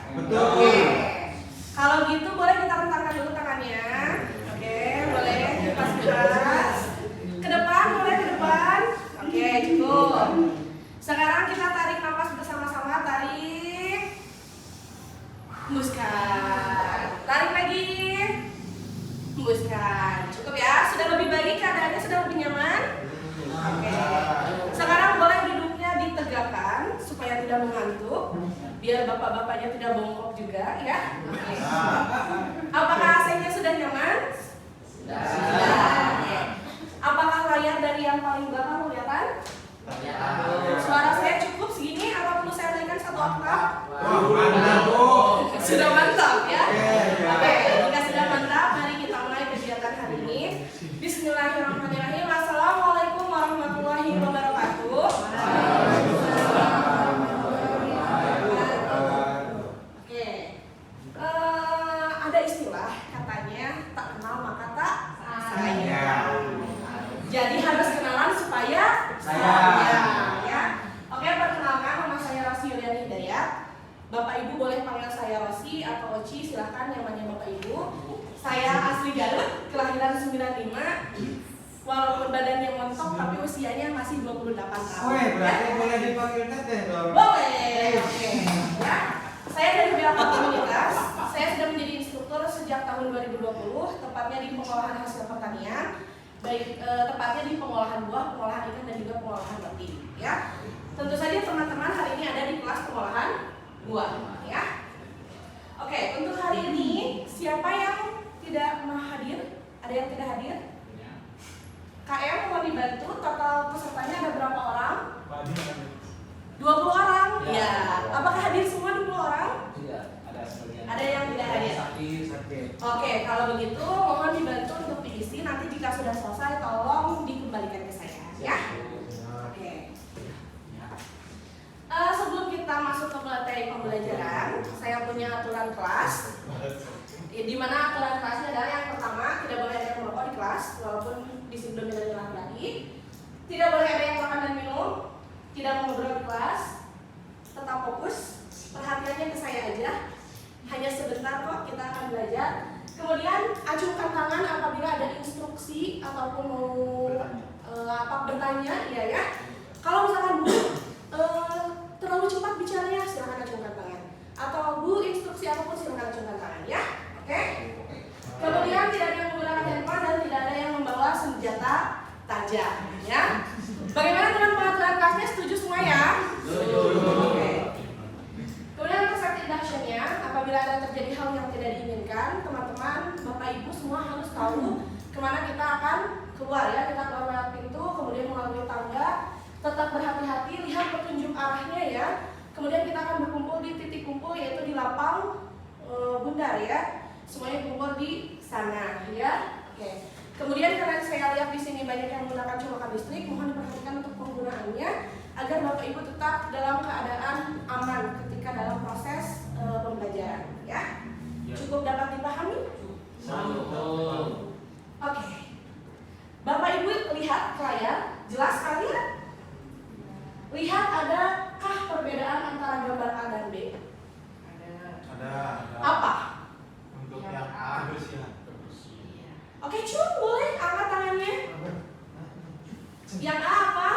Betul. Oke. Kalau gitu boleh kita rentangkan dulu tangannya. Oke, boleh kipas-kipas. Ke depan, boleh ke depan. Oke, cukup. Sekarang kita tarik nafas bersama-sama. Tarik. Hembuskan. Tarik lagi. Hembuskan. Cukup ya. Sudah lebih baik keadaannya, sudah lebih nyaman. Oke. Sekarang boleh duduknya ditegakkan supaya tidak mengantuk. Biar bapak-bapaknya tidak bongkok juga ya. Oke. Apakah AC-nya sudah nyaman? Sudah. Oke. Apakah layar dari yang paling belakang kelihatan? Suara saya cukup segini atau perlu saya naikkan satu oktav? Sudah mantap ya. Oke, jika sudah mantap, mari kita mulai kegiatan hari ini. Bismillahirrahmanirrahim. Assalamualaikum warahmatullahi wabarakatuh. Oke, ada istilah katanya tak kenal maka tak sayang. Jadi harus kenalan supaya sayang ya. Oke, perkenalkan, nama saya Rosi Yuliani Hidayat. Bapak Ibu boleh panggil saya Rosi atau Oci, silahkan nyamannya Bapak Ibu. Saya asli Garut, kelahiran 95. Walaupun badannya montok tapi usianya masih 28 tahun. Oke, berarti boleh dipanggil teteh dong. Boleh. Oke. Ya. Saya dari bidang komunitas. Saya sudah menjadi instruktur sejak tahun 2020, tepatnya di pengolahan hasil pertanian. Baik tepatnya di pengolahan buah, pengolahan ikan dan juga pengolahan roti. Ya. Tentu saja teman-teman hari ini ada di kelas pengolahan buah. Ya. Oke, untuk hari ini siapa yang tidak mau hadir? Ada yang tidak hadir? KM mau dibantu, total pesertanya ada berapa orang? 20 orang? Ya. Apakah hadir semua 20 orang? Tidak, ada sebagian. Ada yang tidak hadir? Sakit. Oke, kalau begitu mohon dibantu untuk diisi. Nanti jika sudah selesai tolong dikembalikan ke saya. Ya? Oke. Sebelum kita masuk ke materi pembelajaran, saya punya aturan kelas. Di mana aturan kelasnya adalah yang pertama, tidak boleh ada yang merokok di kelas, walaupun disiplin dengan laki-laki. Tidak boleh ada yang makan dan minum, tidak mengobrol di kelas, tetap fokus, perhatiannya ke saya aja. Hanya sebentar kok, kita akan belajar. Kemudian acungkan tangan apabila ada instruksi ataupun mau bertanya, ya. Kalau misalkan Bu terlalu cepat bicaranya, silakan acungkan tangan. Atau Bu instruksi apapun silakan acungkan tangan, ya. Oke. Kemudian tidak ada yang menggunakan handphone dan tidak ada yang membawa senjata tajam, ya. Bagaimana dengan pengaturan kelasnya? Setuju semua ya? Oke. Kemudian untuk safety induction-nya, apabila ada terjadi hal yang tidak diinginkan, teman-teman, Bapak Ibu semua harus tahu kemana kita akan keluar ya. Kita keluar lewat pintu, kemudian melalui tangga. Tetap berhati-hati, lihat petunjuk arahnya ya. Kemudian kita akan berkumpul di titik kumpul yaitu di lapang bundar ya. Semuanya kumpul di sana ya. Oke. Kemudian karena saya lihat di sini banyak yang menggunakan colokan listrik, mohon diperhatikan untuk penggunaannya agar Bapak Ibu tetap dalam keadaan aman ketika dalam proses pembelajaran ya. Cukup dapat dipahami? Oke. Bapak Ibu lihat ke layar, jelas sekali ya? Lihat adakah perbedaan antara gambar A dan B? Ada. Apa? Untuk yang A kebersihan. Oke, Cun, boleh angkat tangannya. Yang A apa?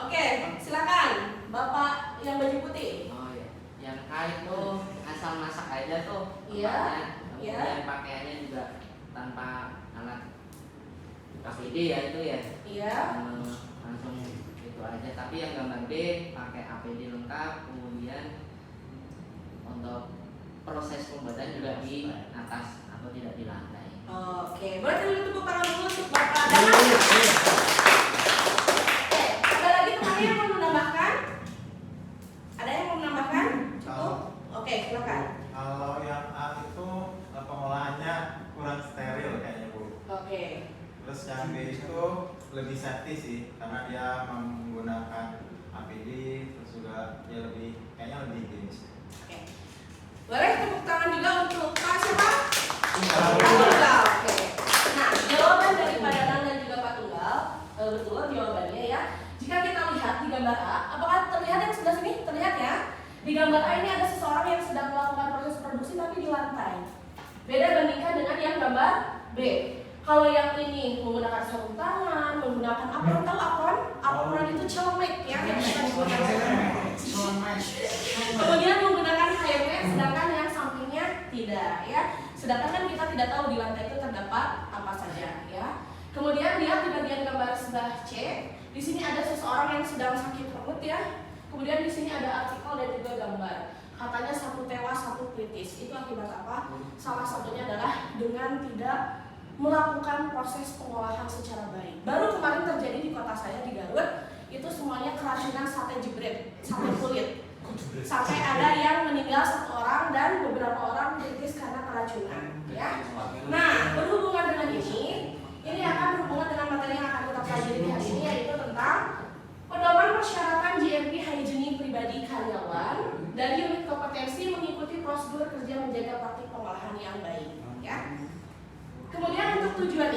Oke, silakan. Bapak yang baju putih. Oh iya. Yang A itu asal masak aja tuh. Iya. Kemudian pakaiannya juga tanpa alat APD ya itu ya. Iya. Langsung itu aja. Tapi yang gambar B pakai APD lengkap. Kemudian untuk proses pembuatan juga di atas atau tidak di lantai. Oke, boleh dulu tepuk tangan dulu untuk Bapak dan Oke, ada lagi temannya yang mau menambahkan? Ada yang mau menambahkan? Cukup? Oke, silakan. Kalau yang A itu pengolahannya kurang steril kayaknya Bu. Oke. Terus yang B itu lebih safety sih karena dia menggunakan APD, terus juga dia kayaknya lebih higienis. Oke. Boleh tepuk tangan juga untuk Pak siapa? Tunggal. Tunggal. Oke. Nah, jawaban daripada Nang dan juga Pak Tunggal, betul jawabannya ya. Jika kita lihat di gambar A, apakah terlihat yang sebelah sini? Terlihat ya? Di gambar A ini ada seseorang yang sedang melakukan proses produksi tapi di lantai. Beda bandingkan dengan yang gambar B. Kalau yang ini menggunakan sarung tangan, menggunakan apron, tahu apron? Apron itu celemek ya. Kemudian menggunakan helmet, sedangkan yang sampingnya tidak ya. Sedangkan kan kita tidak tahu di lantai itu terdapat apa saja ya. Kemudian lihat di bagian gambar sebelah C, di sini ada seseorang yang sedang sakit perut ya. Kemudian di sini ada artikel dan juga gambar. Katanya 1 tewas, 1 kritis. Itu akibat apa? Salah satunya adalah dengan tidak melakukan proses pengolahan secara baik. Baru kemarin terjadi di kota saya di Garut, itu semuanya keracunan sate jebret, sate kulit. Sampai ada yang meninggal 1 orang dan beberapa orang kritis karena keracunan. Ya. Nah, berhubungan dengan ini akan berhubungan dengan materi yang akan kita pelajari di hari ini, yaitu tentang pedoman persyaratan GMP hygiene pribadi karyawan dari unit kompetensi mengikuti prosedur kerja menjaga praktik pengolahan yang baik. Ya. Kemudian untuk tujuan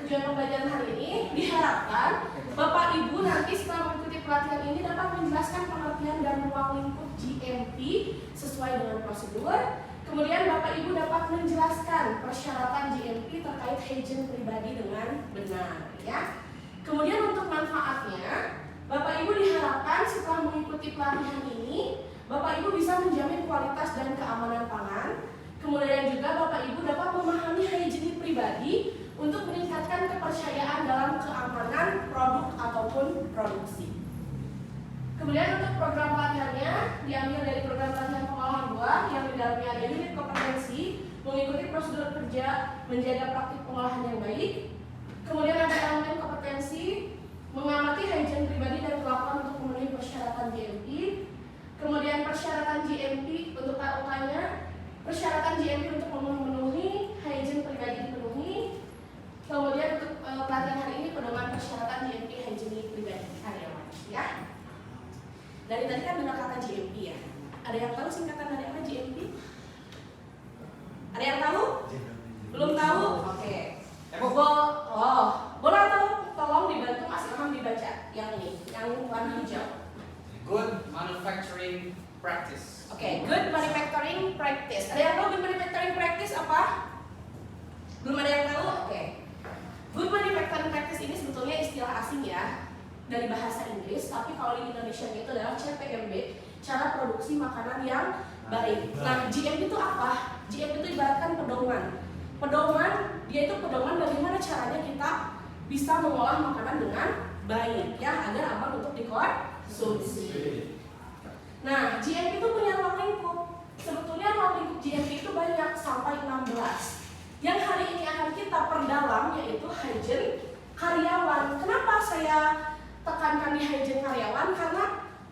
pembelajaran hari ini diharapkan Bapak Ibu nanti setelah mengikuti pelatihan ini dapat menjelaskan pengertian dan ruang lingkup GMP sesuai dengan prosedur. Kemudian Bapak Ibu dapat menjelaskan persyaratan GMP terkait hygiene pribadi dengan benar ya. Kemudian untuk manfaatnya, Bapak Ibu diharapkan setelah mengikuti pelatihan ini, Bapak Ibu bisa menjamin kualitas dan keamanan pangan. Kemudian juga Bapak Ibu dapat memahami hygiene pribadi untuk meningkatkan kepercayaan dalam keamanan produk ataupun produksi. Kemudian untuk program pelatihannya diambil dari program pelatihan pengolahan buah yang di dalamnya ada unit kompetensi mengikuti prosedur kerja menjaga praktik pengolahan yang baik. Kemudian ada elemen kompetensi mengamati hygiene pribadi dan perlakuan untuk memenuhi persyaratan GMP. Kemudian persyaratan GMP untuk KUK-nya, persyaratan GMP untuk memenuhi hygiene pribadi dipenuhi. Kemudian untuk pelatihan hari ini pedoman persyaratan GMP hygiene pribadi karyawan ya. Dari tadi kan dengar kata GMP ya. Ada yang tahu singkatan dari apa GMP? Ada yang tahu? Belum tahu? Oke. Boleh tolong dibantu Mas Ilham dibaca yang ini, yang warna hijau. Good manufacturing practice. Oke, good manufacturing practice. Ada yang tahu good manufacturing practice apa? Belum ada yang tahu? Oke. Good manufacturing practice ini sebetulnya istilah asing ya, dari bahasa Inggris, tapi kalau di Indonesia itu adalah CPMB, cara produksi makanan yang baik. Nah, GMP itu apa? GMP itu ibaratkan pedoman. Dia itu pedoman bagaimana caranya kita bisa mengolah makanan dengan baik ya, agar aman untuk dikonsumsi. Nah, GMP itu punya ruang lingkup. Sebetulnya ruang lingkup GMP itu banyak, sampai 16. Yang hari ini akan kita perdalam yaitu hygiene karyawan. Kenapa saya tekankan di hygiene karyawan? Karena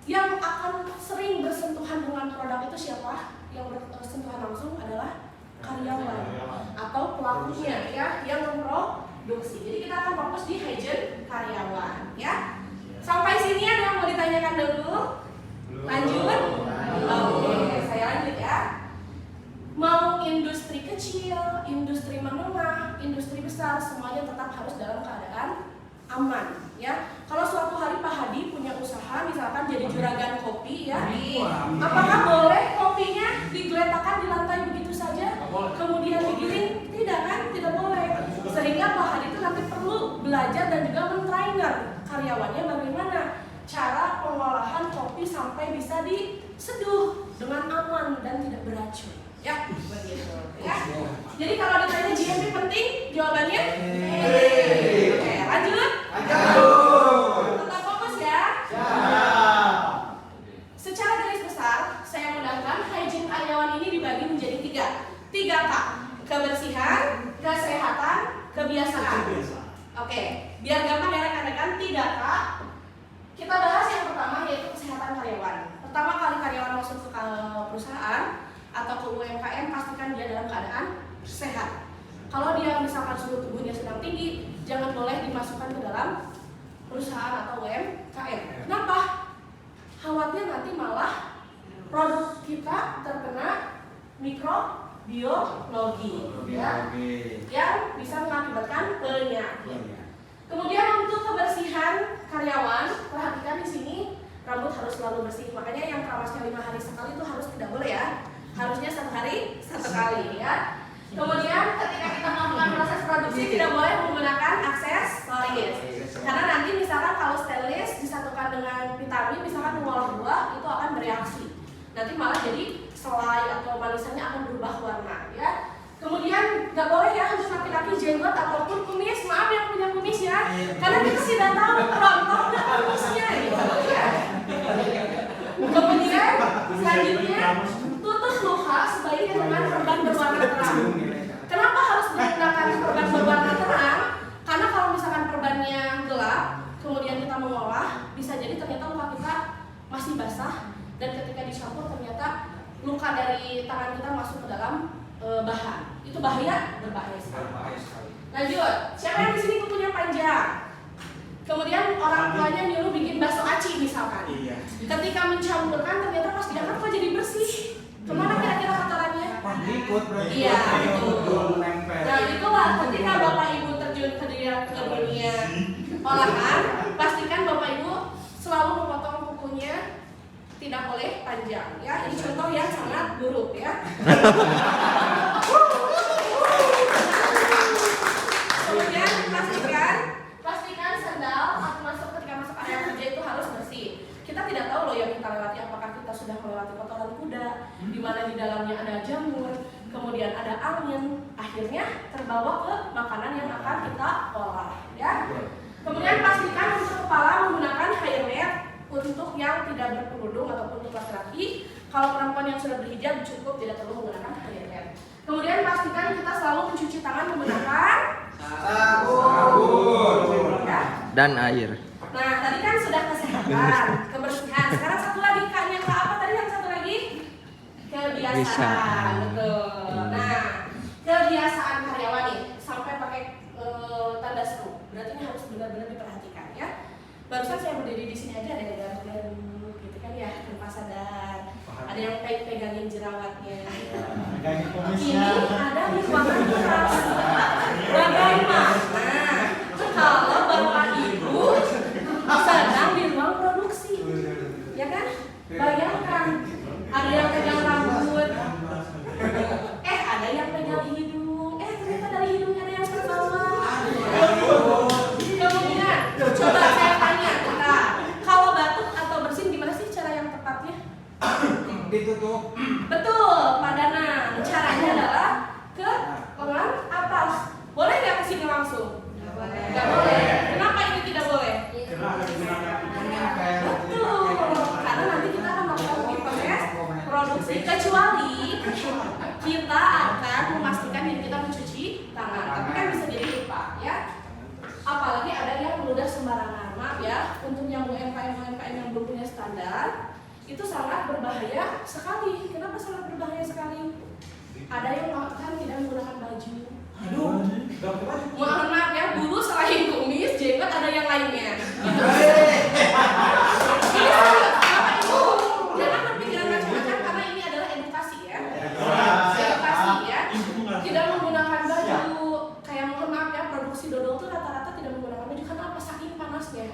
yang akan sering bersentuhan dengan produk itu siapa? Yang bersentuhan langsung adalah karyawan atau pelakunya ya, yang memproduksi. Jadi kita akan fokus di hygiene karyawan ya. Sampai sini ada yang mau ditanyakan dulu? Lanjut? Oke, saya lanjut ya. Mau industri kecil, industri menengah, industri besar, semuanya tetap harus dalam keadaan aman ya. Kalau suatu hari Pak Hadi punya usaha misalkan jadi juragan kopi ya, apakah boleh kopinya digeletakkan di lantai begitu saja kemudian digiling? Tidak kan? Tidak boleh. Sehingga Pak Hadi itu nanti perlu belajar dan juga men-trainer karyawannya bagaimana cara pengolahan kopi sampai bisa diseduh dengan aman dan tidak beracun ya, begitu ya. Jadi kalau ditanya GMP penting, jawabannya oke, lanjut. Tetap fokus ya. Secara garis besar, saya mudahkan hygiene karyawan ini dibagi menjadi 3 K. Kebersihan, kesehatan, kebiasaan. Oke, biar gampang ya rekan-rekan, 3 K. Kita bahas yang pertama yaitu kesehatan karyawan. Pertama kali karyawan masuk ke perusahaan atau ke UMKM, pastikan dia dalam keadaan sehat. Kalau dia misalkan suhu tubuhnya sedang tinggi, jangan boleh dimasukkan ke dalam perusahaan atau UMKM. Kenapa? Khawatir nanti malah produk kita terkena mikrobiologi ya, yang bisa mengakibatkan penyakit. Kemudian untuk kebersihan karyawan, perhatikan di sini rambut harus selalu bersih. Makanya yang keramasnya 5 hari sekali itu harus tidak boleh ya. Harusnya 1 hari sekali ya. Kemudian ketika kita melakukan proses produksi tidak boleh menggunakan aksesoris. Karena nanti misalkan kalau stainless disatukan dengan vitamin, misalkan mengolah buah, itu akan bereaksi. Nanti malah jadi selai atau manisannya akan berubah warna ya. Kemudian nggak boleh ya untuk laki-laki jenggot ataupun kumis. Maaf yang punya kumis ya, karena kita tidak tahu rontok nggak kumisnya gitu ya. Kemudian selanjutnya tutup luka sebaiknya dengan perban berwarna terang. Kenapa harus menggunakan perban berwarna terang? Karena kalau misalkan perbannya gelap, kemudian kita mengolah, bisa jadi ternyata luka kita masih basah dan ketika dicampur ternyata luka dari tangan kita masuk ke dalam bahan. Itu berbahaya sekali. Lanjut, siapa yang di sini kukunya panjang? Kemudian orang tuanya nyuruh bikin bakso aci misalkan. Iya. Ketika mencampurkan ternyata pas diangkat kok jadi bersih. Kemana kira-kira kotorannya? Ikut berarti. Iya, betul. Nempel. Nah itulah ketika bapak ibu terjun ke dunia olahan, pastikan bapak ibu selalu memotong kukunya tidak boleh panjang ya. Ini contoh yang sangat buruk ya. Kemudian pastikan sandal ketika masuk area kerja itu harus bersih. Kita tidak tahu loh yang kita lewati, apakah kita sudah melewati kotoran kuda, di mana di dalamnya ada jamur, kemudian ada angin, akhirnya terbawa ke makanan yang akan kita olah ya. Kemudian pastikan untuk kepala menggunakan hair net untuk yang tidak berkerudung ataupun untuk laki-laki. Kalau perempuan yang sudah berhijab cukup tidak perlu menggunakan hair net. Kemudian pastikan kita selalu mencuci tangan menggunakan sabun ya. Dan air. Nah, tadi kan sudah kesehatan, kebersihan. Sekarang satu lagi Kak, yang apa tadi yang satu lagi? Kebiasaan. Betul. Nah, kebiasaan karyawan nih sampai pakai tanda seru. Berarti ini harus benar-benar diperhatikan ya. Barusan saya berdiri di sini aja ada yang garuk-garuk gitu kan ya, tanpa sadar. Ada yang pegangin jerawatnya. Pegangin Ini kumisnya. ada di ruangan kelas. Bagaimana kalau bapak ibu sedang di ruang produksi, ya kan? Bayangkan ada yang pegang rambut, ada yang pegang hidung, ternyata dari hidungnya ada yang terbawa. Kemudian, coba saya tanya, kalau batuk atau bersin gimana sih cara yang tepatnya? Ditutup. Betul, Pak Danang. Caranya adalah ke lengan atas. Boleh nggak ke sini langsung? Nggak boleh. Kenapa ini tidak boleh? Kenapa digunakan nempel? Betul, karena nanti kita akan melakukan proses produksi kecuali kita akan memastikan diri kita mencuci tangan. Tapi kan bisa jadi lupa ya. Apalagi ada yang meludah sembarangan. Maaf ya, untuk yang UMKM yang belum punya standar itu sangat berbahaya sekali. Kenapa sangat berbahaya sekali? Ada yang bahkan tidak menggunakan baju. Aduh, nggak kuat. Mohon maaf ya, dulu selain kumis, jenggot ada yang lainnya. Ini serius, Bapak Ibu. Jangan berpikiran macam-macam karena ini adalah edukasi ya. Edukasi ya. Tidak menggunakan baju. Kayak mohon maaf ya, produksi dodol itu rata-rata tidak menggunakan baju karena apa? Saking panasnya.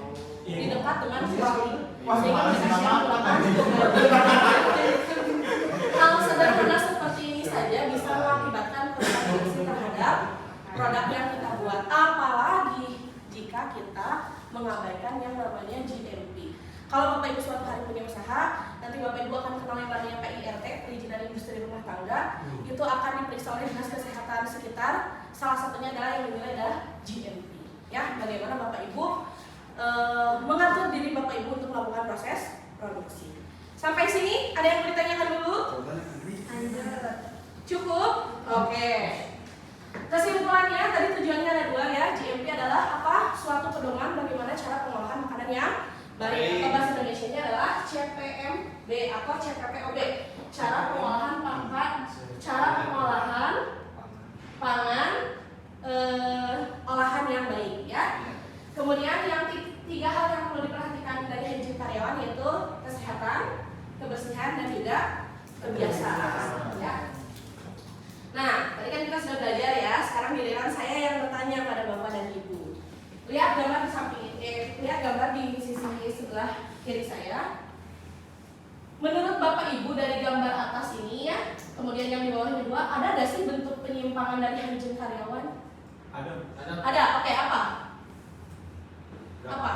Di dekat dengan suami. Sehingga mereka siap melakukan hal sederhana seperti ini saja bisa mengakibatkan kontaminasi terhadap produk yang kita buat. Apalagi jika kita mengabaikan yang namanya GMP. Kalau Bapak Ibu suatu hari punya usaha, nanti Bapak Ibu akan kenal yang namanya PIRT, perizinan industri rumah tangga. Itu akan diperiksa oleh dinas kesehatan sekitar. Salah satunya adalah yang dinilai adalah GMP. Ya, bagaimana Bapak Ibu mengatur diri Bapak Ibu untuk melakukan proses produksi. Sampai sini ada yang mau ditanyakan dulu? Cukup? Oke. Kesimpulannya tadi tujuannya ada dua ya. GMP adalah apa? Suatu pedoman bagaimana cara pengolahan makanan yang baik. Atau bahasa Indonesianya adalah CPMB atau CPPOB. Cara pengolahan pangan olahan yang baik ya. Kemudian yang tiga hal yang perlu diperhatikan dari hygiene karyawan yaitu kesehatan, kebersihan dan juga kebiasaan ya. Nah, tadi kan kita sudah belajar ya. Sekarang giliran saya yang bertanya pada Bapak dan Ibu. Lihat gambar di samping lihat gambar di sisi sebelah kiri saya. Menurut Bapak Ibu dari gambar atas ini ya, kemudian bawahnya 2, ada nggak sih bentuk penyimpangan dari hygiene karyawan? Ada. Oke, apa? Apa?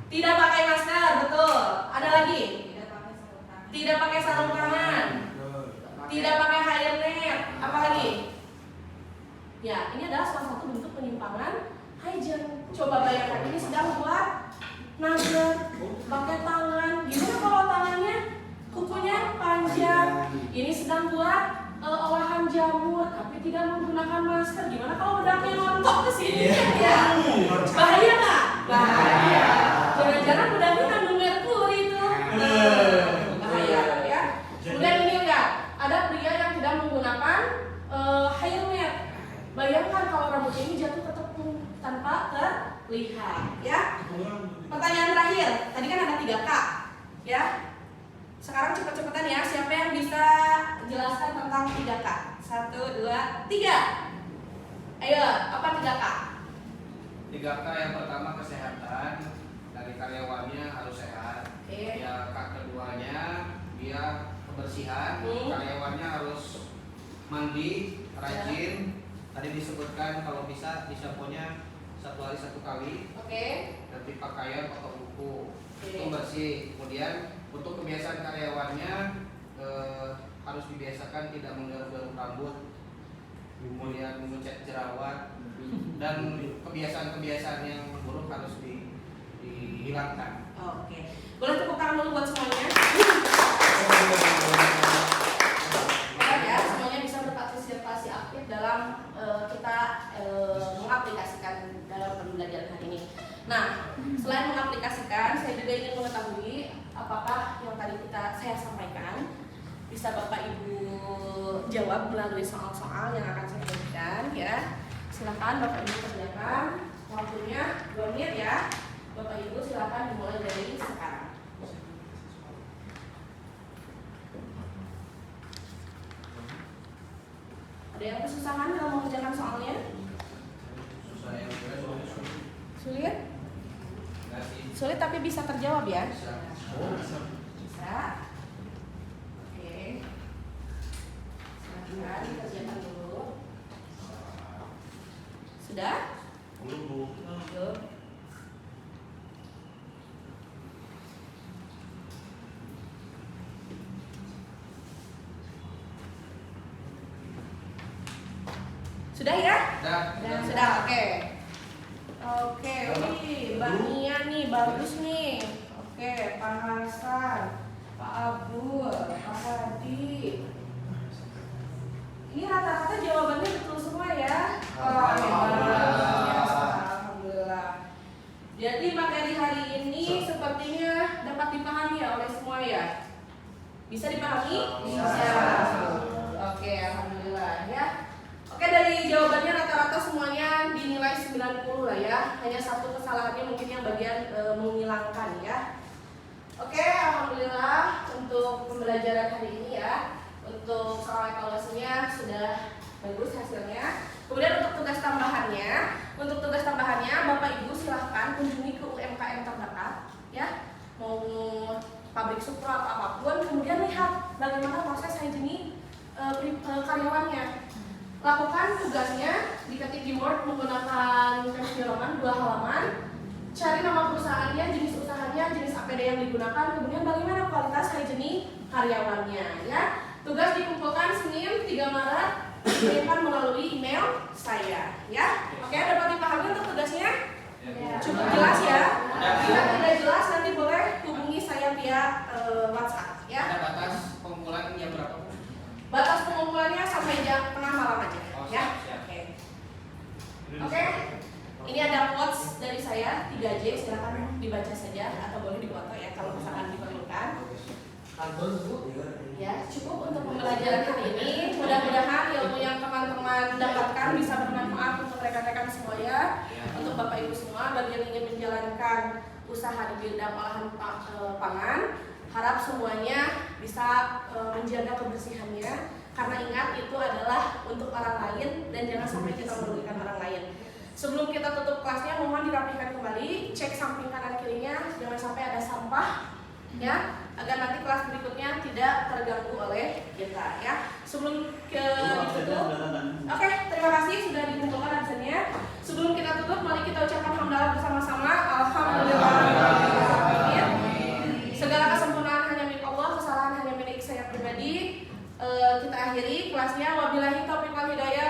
Tidak pakai masker, betul. Ada lagi? Tidak pakai sarung tangan. Tidak pakai hairnet. Apa lagi? Ya, ini adalah salah satu bentuk penyimpangan hygiene. Coba bayangkan, ini sedang buat nugget, pakai tangan. Gimana kalau tangannya kukunya panjang? Ini sedang buat olahan jamur, tapi tidak menggunakan masker. Gimana kalau bedaknya nontok ke sini? Ya, bahaya nggak? Bahaya. Jangan-jangan bedaknya kandung merkuri itu. Bahaya ya. Kemudian ini enggak, ada pria yang tidak menggunakan hairnet. Bayangkan kalau rambutnya ini jatuh ke tepung tanpa terlihat, ya. Pertanyaan terakhir, tadi kan ada 3K, ya. Sekarang cepet-cepetan ya, siapa yang bisa jelaskan tentang 3K? 1, 2, 3. Ayo, apa 3K? 3K yang pertama kesehatan, dari karyawannya harus sehat. Oke. Ya, K keduanya dia kebersihan, karyawannya harus mandi, rajin. Tadi disebutkan kalau bisa disapunya 1 hari 1 kali. Oke. Ganti pakaian atau buku. Oke. Itu bersih. Kemudian untuk kebiasaan karyawannya harus dibiasakan tidak menggaruk-garuk rambut, kemudian mengecat jerawat, dan kebiasaan-kebiasaan yang buruk harus dihilangkan. Oke. Boleh tepuk tangan dulu buat semuanya. Ya, semuanya bisa berpartisipasi aktif dalam kita mengaplikasikan dalam pembelajaran hari ini. Nah, selain mengaplikasikan, saya juga ingin mengetahui apakah yang tadi saya sampaikan bisa Bapak Ibu jawab melalui soal-soal yang akan saya berikan, ya. Silakan Bapak Ibu kerjakan. Waktunya 2 menit ya. Bapak Ibu silakan dimulai dari sekarang. Ada yang kesusahan kalau mengerjakan soalnya? Susah yang Sulit? enggak sih. Sulit tapi bisa terjawab ya? Bisa. Bisa. Oke. Silakan dikerjakan dulu. Sudah? Belum. Sudah ya? Sudah, oke. Oke, wih, Mbak Nia nih, bagus nih. Oke, Pak Hasan, Pak Abdul, Pak Hadi. Ini rata-rata jawabannya betul semua ya? Alhamdulillah. Jadi materi hari ini sepertinya dapat dipahami ya oleh semua ya? Bisa dipahami? Bisa. Oke, alhamdulillah ya. Oke, dari jawabannya rata-rata semuanya dinilai 90 lah ya. Hanya satu kesalahannya mungkin yang bagian menghilangkan ya. Oke, alhamdulillah untuk pembelajaran hari ini ya. Untuk soal evaluasinya sudah bagus hasilnya. Kemudian untuk tugas tambahannya, Bapak Ibu silahkan kunjungi ke UMKM terdekat ya. Mau pabrik supra atau apapun, kemudian lihat bagaimana proses hygiene karyawannya. Lakukan tugasnya, diketik di Word menggunakan teks dorongan 2 halaman. Cari nama perusahaannya, jenis usahanya, jenis APD yang digunakan, kemudian bagaimana kualitas hygiene karyawannya ya. Tugas dikumpulkan Senin 3 Maret, dikirimkan melalui email saya ya. Oke, dapat dipahami untuk tugasnya? Cukup jelas ya. Jika tidak jelas nanti boleh hubungi saya via WhatsApp ya. Ada batas pengumpulan jam berapa? Batas pengumpulannya sampai jam tengah malam aja ya. Oke. Ini ada quotes dari saya 3J, silakan dibaca saja atau boleh difoto ya kalau misalkan diperlukan. Ya, cukup untuk pembelajaran hari ini. Mudah-mudahan ilmu yang teman-teman dapatkan bisa bermanfaat untuk rekan-rekan semuanya, untuk Bapak Ibu semua bagi yang ingin menjalankan usaha di bidang olahan pangan. Harap semuanya bisa menjaga kebersihannya, karena ingat itu adalah untuk orang lain dan jangan sampai kita merugikan orang lain. Sebelum kita tutup kelasnya, mohon dirapikan kembali, cek samping kanan kirinya, jangan sampai ada sampah ya, agar nanti kelas berikutnya tidak terganggu oleh kita ya. Sebelum ditutup, oke, terima kasih sudah dikumpulkan absennya. Sebelum kita tutup, mari kita ucapkan hamdalah bersama-sama. Alhamdulillah. Segala kesempurnaan hanya milik Allah, kesalahan hanya milik saya pribadi. Kita akhiri kelasnya. Wabillahi taufiq wal hidayah.